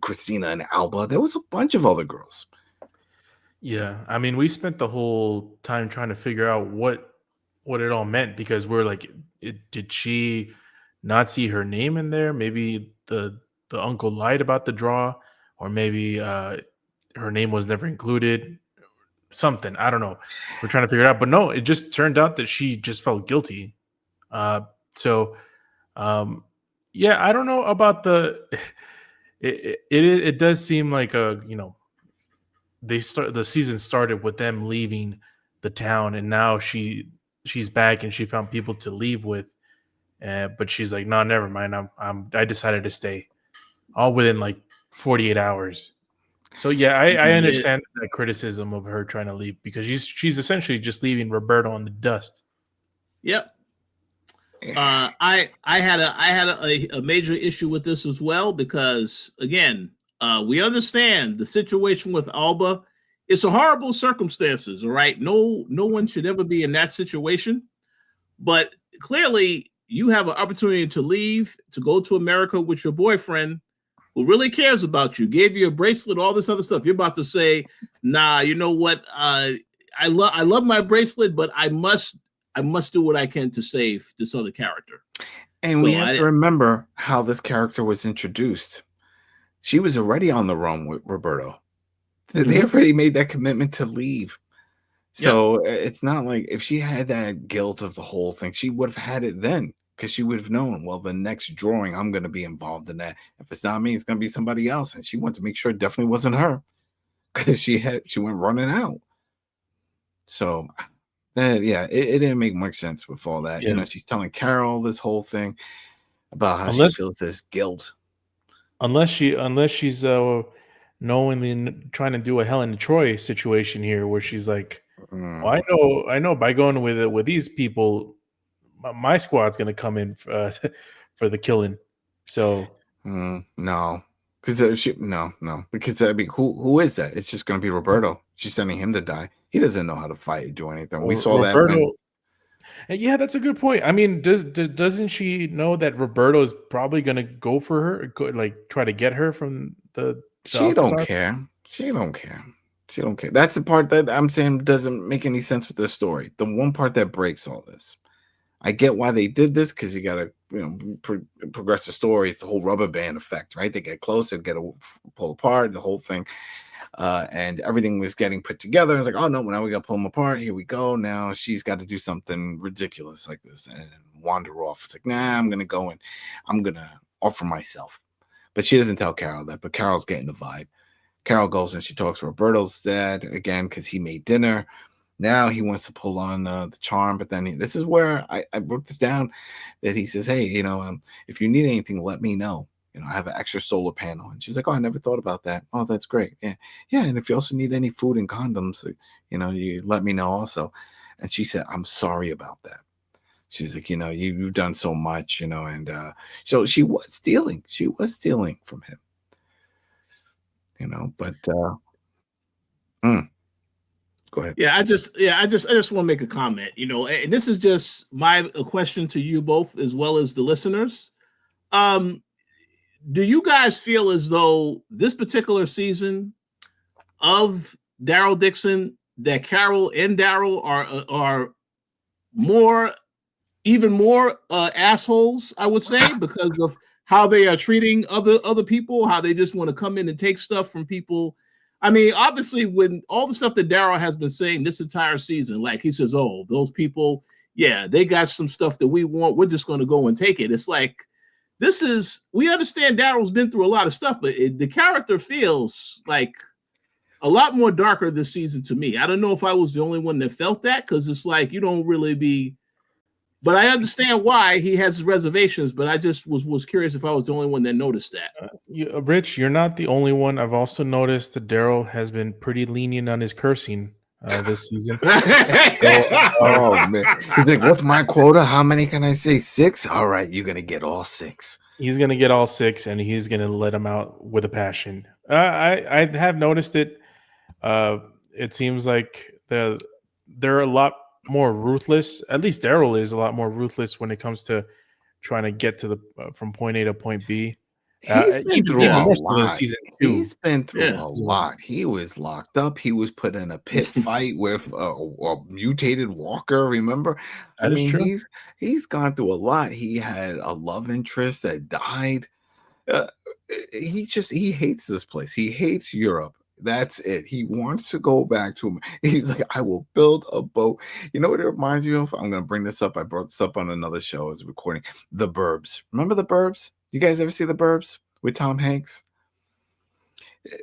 Christina and Alba. There was a bunch of other girls. Yeah. I mean, we spent the whole time trying to figure out what it all meant because we're like, did she not see her name in there? Maybe the uncle lied about the draw, or maybe her name was never included. Something, I don't know. We're trying to figure it out, but no, it just turned out that she just felt guilty. So yeah, I don't know about the. It does seem like the season started with them leaving the town, and now she's back and she found people to leave with. But she's like, no, never mind. I decided to stay, all within like 48 hours. So yeah, I understand that criticism of her trying to leave because she's essentially just leaving Roberto in the dust. Yep. I had a major issue with this as well because again, we understand the situation with Alba. It's a horrible circumstances, all right. No one should ever be in that situation, but clearly you have an opportunity to leave, to go to America with your boyfriend who really cares about you, gave you a bracelet, all this other stuff. You're about to say, nah, you know what? I love my bracelet, but I must do what I can to save this other character. And we have to remember how this character was introduced. She was already on the run with Roberto. They already made that commitment to leave. So it's not like if she had that guilt of the whole thing, she would have had it then because she would have known, well, the next drawing, I'm going to be involved in that. If it's not me, it's going to be somebody else. And she wanted to make sure it definitely wasn't her because she went running out. So it didn't make much sense with all that. Yeah. She's telling Carol this whole thing about how she feels this guilt. Unless she's knowingly trying to do a Helen of Troy situation here where she's like, well, I know by going with these people, my squad's going to come in for the killing. So no, because because I mean, who is that? It's just going to be Roberto. She's sending him to die. He doesn't know how to fight or do anything. We saw Roberto, that. Yeah, that's a good point. I mean, doesn't she know that Roberto is probably going to go for her, like try to get her from the she don't care. She don't care. She don't care. That's the part that I'm saying doesn't make any sense with this story. The one part that breaks all this. I get why they did this because you got to progress the story. It's the whole rubber band effect, right? They get closer, get pull apart, the whole thing. And everything was getting put together. It's like, oh no, now we got to pull them apart. Here we go. Now she's got to do something ridiculous like this and wander off. It's like, nah, I'm going to go and I'm going to offer myself. But she doesn't tell Carol that. But Carol's getting the vibe. Carol goes and she talks to Roberto's dad again because he made dinner. Now he wants to pull on the charm, but then this is where I wrote this down that he says, "Hey, if you need anything, let me know. I have an extra solar panel." And she's like, "Oh, I never thought about that. Oh, that's great. Yeah. And if you also need any food and condoms, you let me know also." And she said, "I'm sorry about that." She's like, you've done so much, and so she was stealing. She was stealing from him, but go ahead. Yeah, I just want to make a comment, and this is just a question to you both as well as the listeners. Do you guys feel as though this particular season of Daryl Dixon, that Carol and Daryl are even more assholes, I would say, because of how they are treating other people, how they just want to come in and take stuff from people? I mean, obviously, when all the stuff that Daryl has been saying this entire season, like he says, "Oh, those people, yeah, they got some stuff that we want. We're just going to go and take it." It's like, we understand Daryl's been through a lot of stuff, but the character feels like a lot more darker this season to me. I don't know if I was the only one that felt that, because it's like you don't really be. But I understand why he has his reservations, but I just was curious if I was the only one that noticed that. Rich, you're not the only one. I've also noticed that Daryl has been pretty lenient on his cursing this season. Oh, man. He's like, "What's my quota? How many can I say? 6? All right, you're going to get all 6. He's going to get all 6, and he's going to let them out with a passion. I have noticed it. It seems like they're a lot more ruthless. At least Daryl is a lot more ruthless when it comes to trying to get to from point A to point B. He's been through a lot. Season 2. He's been through a lot. He was locked up. He was put in a pit fight with a mutated walker. Remember? I mean, he's gone through a lot. He had a love interest that died. He hates this place. He hates Europe. That's it. He wants to go back to him. He's like, "I will build a boat." You know what it reminds you of? I'm going to bring this up. I brought this up on another show. I was recording The Burbs. Remember The Burbs? You guys ever see The Burbs with Tom Hanks?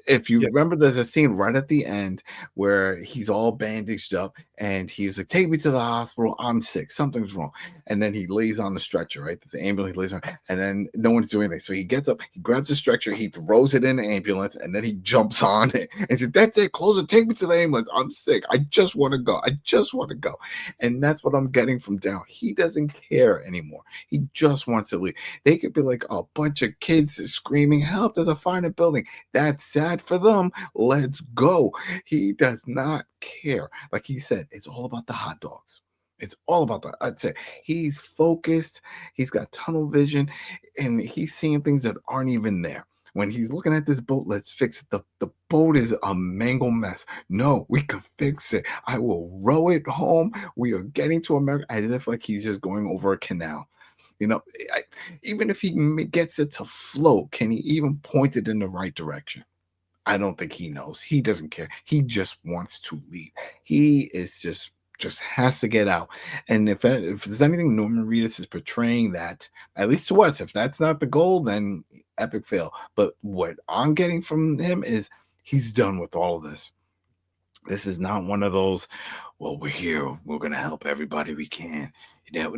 If you remember, there's a scene right at the end where he's all bandaged up and he's like, "Take me to the hospital. I'm sick. Something's wrong." And then he lays on the stretcher, right? There's an ambulance, he lays on, and then no one's doing anything. So he gets up, he grabs the stretcher, he throws it in the ambulance, and then he jumps on it and says, "That's it. Close it. Take me to the ambulance. I'm sick. I just want to go. I just want to go." And that's what I'm getting from Daryl. He doesn't care anymore. He just wants to leave. They could be like a bunch of kids screaming, "Help, there's a fire in the building." That's sad for them. Let's go. He does not care. Like he said, it's all about the hot dogs. It's all about that. I'd say he's focused. He's got tunnel vision, and he's seeing things that aren't even there. When he's looking at this boat, let's fix it. The boat is a mangled mess. No, we could fix it. I will row it home. We are getting to America. As if like he's just going over a canal. Even if he gets it to float, can he even point it in the right direction? I don't think he knows. He doesn't care. He just wants to leave. He is just has to get out. And if there's anything Norman Reedus is portraying, that at least to us, if that's not the goal, then epic fail. But what I'm getting from him is he's done with all of this. This is not one of those, "Well, we're here. We're going to help everybody we can." No.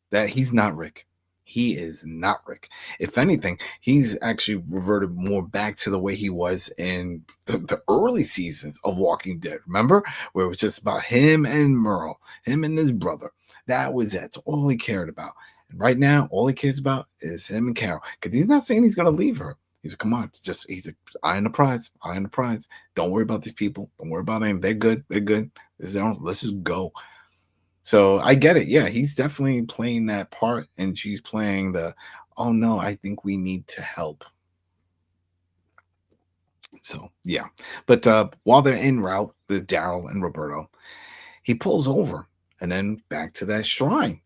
That he's not Rick. He is not Rick. If anything, he's actually reverted more back to the way he was in the early seasons of Walking Dead. Remember? Where it was just about him and Merle, him and his brother. That was it. That's all he cared about. And right now, all he cares about is him and Carol. Because he's not saying he's going to leave her. He's like, "Come on, he's like, eye on the prize, eye on the prize. Don't worry about these people. Don't worry about anything. They're good. They're good. Let's just go." So I get it. Yeah, he's definitely playing that part, and she's playing the, "Oh no, I think we need to help." So yeah, but while they're en route with Daryl and Roberto, he pulls over and then back to that shrine,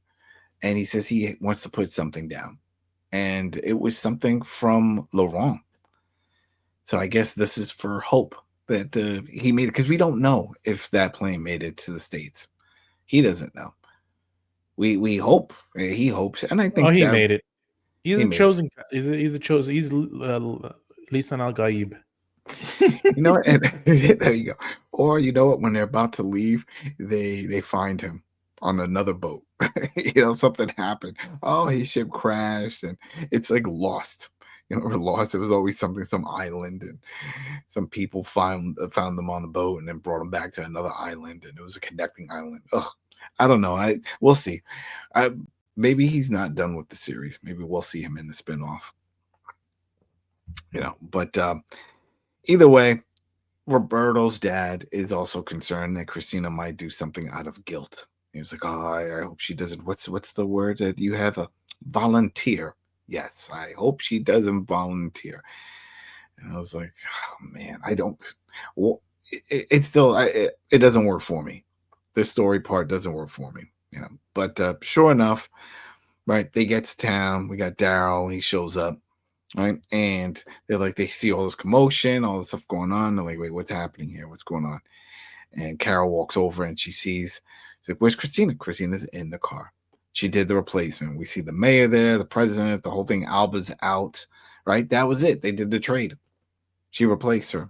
and he says he wants to put something down, and it was something from Laurent. So I guess this is for Hope that he made it, because we don't know if that plane made it to the States. He doesn't know. We hope. He hopes, and I think he made it. He's He a made chosen. He's a chosen. He's Lisan Al Gaib. You know what? And there you go. Or you know what? When they're about to leave, they find him on another boat. Something happened. Oh, his ship crashed, and it's like Lost. Or Lost. It was always some island, and some people found them on the boat, and then brought them back to another island, and it was a connecting island. Ugh, I don't know. We'll see. Maybe he's not done with the series. Maybe we'll see him in the spinoff. But either way, Roberto's dad is also concerned that Christina might do something out of guilt. He was like, "Oh, I hope she doesn't." What's the word that you have? A volunteer. Yes, I hope she doesn't volunteer. And I was like, "Oh man, I don't." Well, it's still it doesn't work for me. This story part doesn't work for me. But sure enough, right? They get to town. We got Daryl. He shows up. Right. And they see all this commotion, all this stuff going on. They're like, wait, what's happening here? What's going on? And Carol walks over and she's like, where's Christina? Christina's in the car. She did the replacement. We see the mayor there, the president, the whole thing. Alba's out. Right. That was it. They did the trade. She replaced her.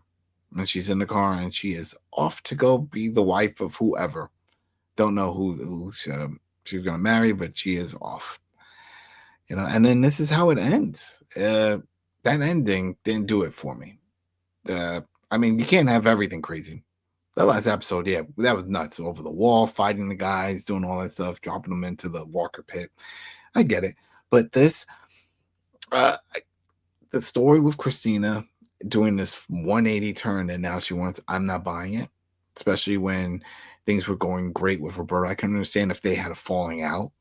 And she's in the car and she is off to go be the wife of whoever. Don't know who she's going to marry, but she is off. And then this is how it ends. That ending didn't do it for me. I mean, you can't have everything crazy. That last episode, yeah, that was nuts. Over the wall, fighting the guys, doing all that stuff, dropping them into the Walker pit. I get it. But this, the story with Christina doing this 180 turn and now she wants, I'm not buying it. Especially when things were going great with Roberto. I can understand if they had a falling out.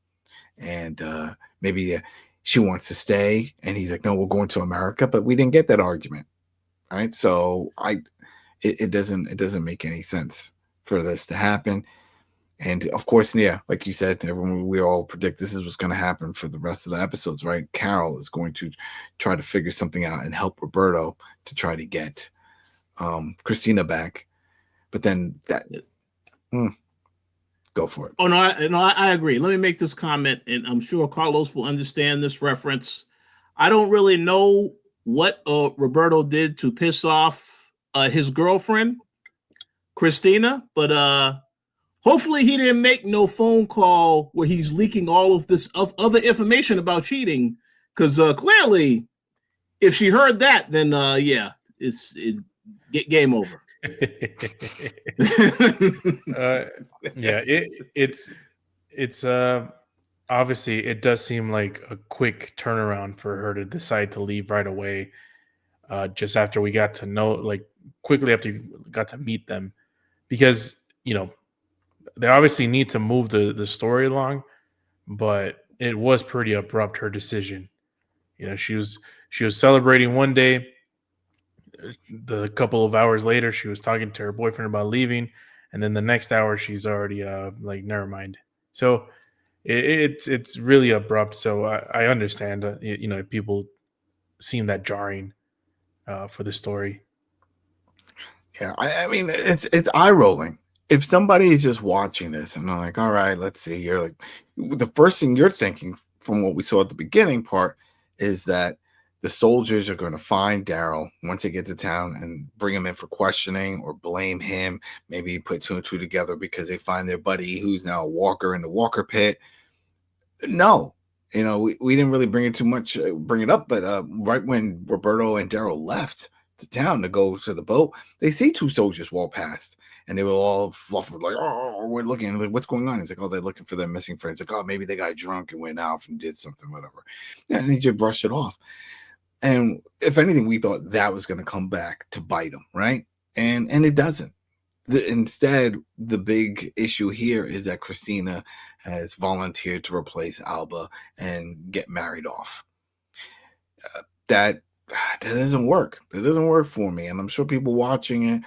And maybe she wants to stay, and he's like, "No, we're going to America." But we didn't get that argument, right? So it doesn't make any sense for this to happen. And of course, yeah, like you said, we all predict this is what's going to happen for the rest of the episodes, right? Carol is going to try to figure something out and help Roberto to try to get Christina back. But then that. Go for it. Oh, no, I agree. Let me make this comment, and I'm sure Carlos will understand this reference. I don't really know what Roberto did to piss off his girlfriend, Christina, but hopefully he didn't make no phone call where he's leaking all of this other information about cheating, because clearly, if she heard that, then it's game over. It's obviously it does seem like a quick turnaround for her to decide to leave right away, just after we got to know, like quickly after you got to meet them, because they obviously need to move the story along, but it was pretty abrupt, her decision. She was celebrating one day. The couple of hours later, she was talking to her boyfriend about leaving, and then the next hour she's already like, never mind. So it's really abrupt. So I understand people seem that jarring for the story. Yeah, I mean it's eye rolling. If somebody is just watching this and they're like, all right, let's see, you're like, the first thing you're thinking from what we saw at the beginning part is that the soldiers are going to find Daryl once they get to town and bring him in for questioning or blame him. Maybe put two and two together because they find their buddy who's now a walker in the Walker pit. No, we didn't really bring it up, but right when Roberto and Daryl left the town to go to the boat, they see two soldiers walk past. And they were all fluffed, like, oh, we're looking. Like, what's going on? He's like, oh, they're looking for their missing friends. Like, oh, maybe they got drunk and went out and did something, whatever. Yeah, and he just brushed it off. And if anything, we thought that was going to come back to bite him, right? And it doesn't. Instead, the big issue here is that Christina has volunteered to replace Alba and get married off. That doesn't work. It doesn't work for me. And I'm sure people watching it,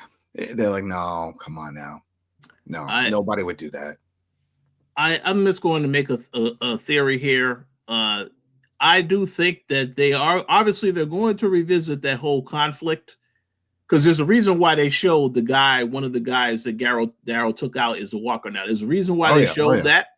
they're like, no, come on now. No, nobody would do that. I'm just going to make a theory here. I do think that they're going to revisit that whole conflict, because there's a reason why they showed one of the guys that Daryl took out is a walker now. There's a reason why they showed that.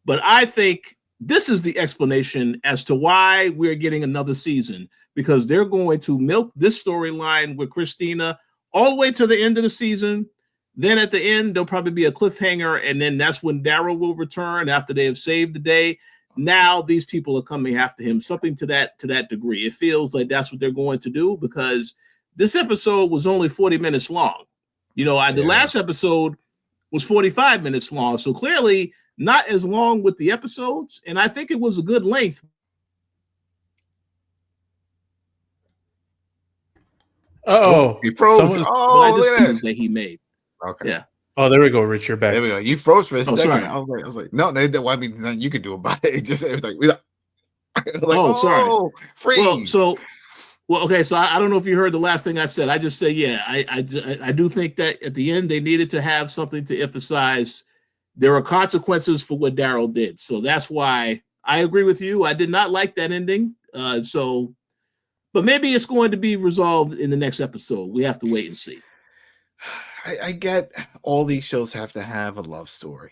But I think this is the explanation as to why we're getting another season, because they're going to milk this storyline with Christina all the way to the end of the season. Then at the end, there'll probably be a cliffhanger, and then that's when Daryl will return after they have saved the day. Now these people are coming after him, something to that degree. It feels like that's what they're going to do, because this episode was only 40 minutes long. The last episode was 45 minutes long, so clearly not as long with the episodes, and I think it was a good length. Oh, he froze. That he made. Okay. Yeah. Oh, there we go, Rich. You're back. There we go. You froze for a second. Sorry. I was like, no, I mean, nothing you could do about it. It just everything. Sorry. Freeze. Okay. So I don't know if you heard the last thing I said. I just said, I do think that at the end they needed to have something to emphasize. There are consequences for what Daryl did. So that's why I agree with you. I did not like that ending. But maybe it's going to be resolved in the next episode. We have to wait and see. I get all these shows have to have a love story,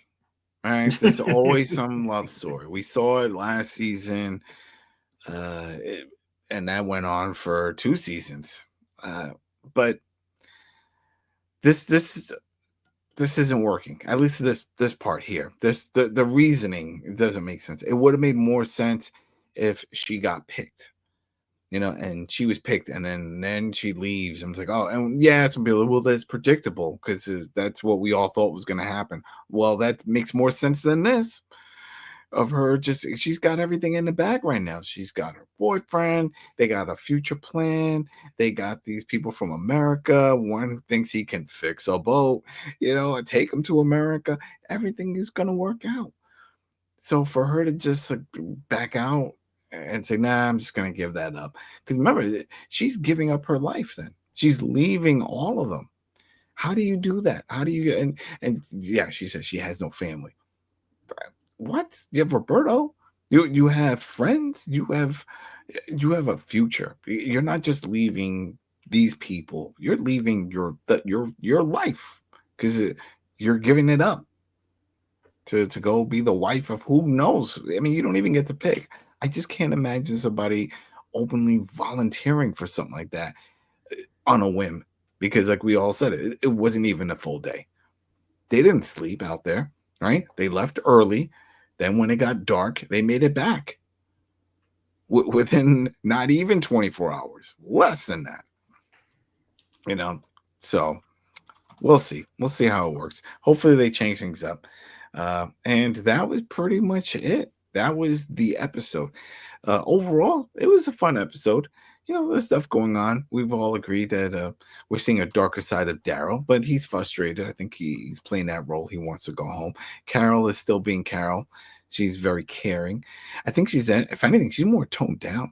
right? There's always some love story. We saw it last season, and that went on for 2 seasons. But this isn't working. At least this part here. The reasoning doesn't make sense. It would have made more sense if she got picked. And she was picked, and then she leaves. I'm like, oh, and yeah, some people, well, that's predictable because that's what we all thought was going to happen. Well, that makes more sense than this of her. She's got everything in the bag right now. She's got her boyfriend. They got a future plan. They got these people from America. One who thinks he can fix a boat, and take them to America. Everything is going to work out. So for her to just back out and say, nah, I'm just going to give that up. Because remember, she's giving up her life then. She's leaving all of them. How do you do that? How do you, and yeah, she says she has no family. What? You have Roberto? You have friends? You have a future. You're not just leaving these people. You're leaving your life because you're giving it up to go be the wife of who knows. I mean, you don't even get to pick. I just can't imagine somebody openly volunteering for something like that on a whim, because like we all said, it wasn't even a full day. They didn't sleep out there, right? They left early. Then when it got dark, they made it back within not even 24 hours, less than that. So we'll see. We'll see how it works. Hopefully they change things up. And that was pretty much it. That was the episode. Overall, it was a fun episode. There's stuff going on. We've all agreed that we're seeing a darker side of Daryl, but he's frustrated. I think he's playing that role. He wants to go home. Carol is still being Carol. She's very caring. I think if anything, she's more toned down.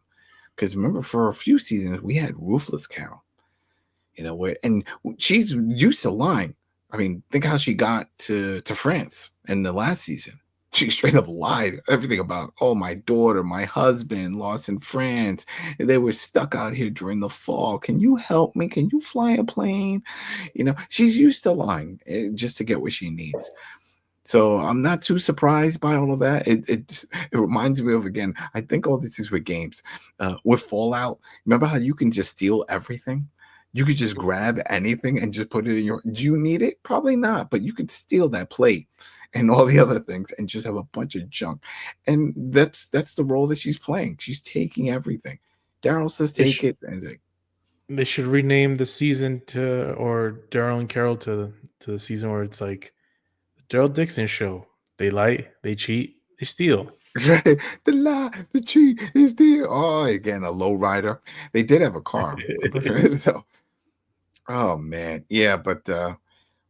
Because remember, for a few seasons, we had ruthless Carol. And she's used to lying. I mean, think how she got to France in the last season. She straight up lied everything about, oh, my daughter, my husband lost in France. They were stuck out here during the fall. Can you help me? Can you fly a plane? She's used to lying just to get what she needs. So I'm not too surprised by all of that. It reminds me of, again, I think all these things with games. With Fallout, remember how you can just steal everything? You could just grab anything and just put it in do you need it? Probably not, but you could steal that plate and all the other things and just have a bunch of junk. And that's the role that she's playing. She's taking everything. Daryl says take it. And they should rename the season or Daryl and Carol to the season where it's like the Daryl Dixon show. They lie, they cheat, they steal. The lie, the cheat is the again, a low rider. They did have a car. So, oh man, yeah, but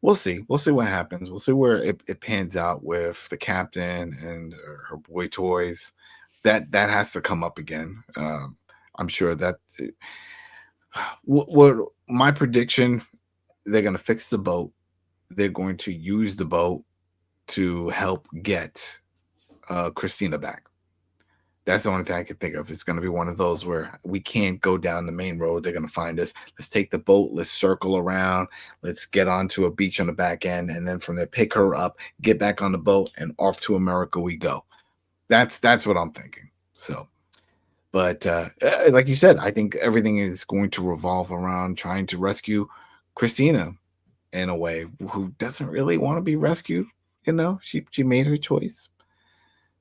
we'll see. We'll see what happens. We'll see where it pans out with the captain and her boy toys. That has to come up again. I'm sure that what my prediction, they're going to fix the boat. They're going to use the boat to help get Christina back. That's the only thing I can think of. It's going to be one of those where we can't go down the main road. They're going to find us. Let's take the boat. Let's circle around. Let's get onto a beach on the back end. And then from there, pick her up, get back on the boat, and off to America we go. That's what I'm thinking. So, but like you said, I think everything is going to revolve around trying to rescue Christina in a way who doesn't really want to be rescued. You know, she made her choice.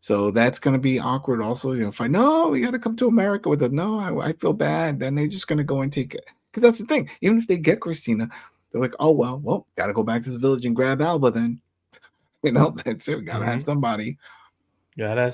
So that's going to be awkward also. You know, if I know we got to come to America with it. No, I feel bad. Then they're just going to go and take it. Because that's the thing. Even if they get Christina, they're like, oh, well, got to go back to the village and grab Alba then. You know, that's it. We got to have somebody. Gotta have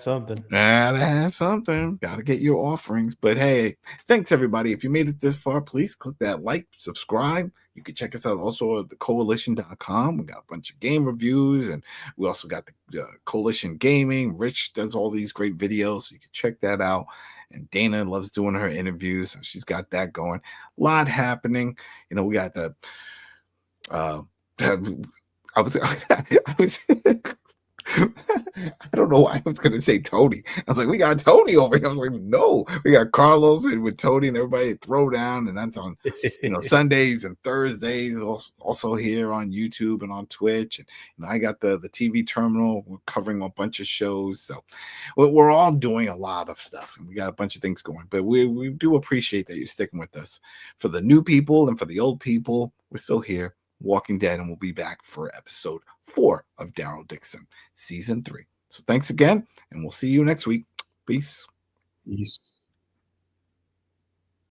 something. Gotta get your offerings. But hey, thanks everybody. If you made it this far, please click that like, subscribe. You can check us out also at the Koalition.com. We got a bunch of game reviews, and we also got the Koalition Gaming. Rich does all these great videos, so you can check that out. And Dana loves doing her interviews, so she's got that going. A lot happening. You know, we got the I was I don't know why I was going to say Tony. I was like, we got Tony over here. I was like, no, we got Carlos and with Tony and everybody at Throwdown, and that's on Sundays and Thursdays. Also here on YouTube and on Twitch, and I got the TV terminal. We're covering a bunch of shows, so we're all doing a lot of stuff, and we got a bunch of things going. But we do appreciate that you're sticking with us. For the new people and for the old people, we're still here. Walking Dead, and we'll be back for episode 4 of Daryl Dixon, season 3. So thanks again, and we'll see you next week. Peace.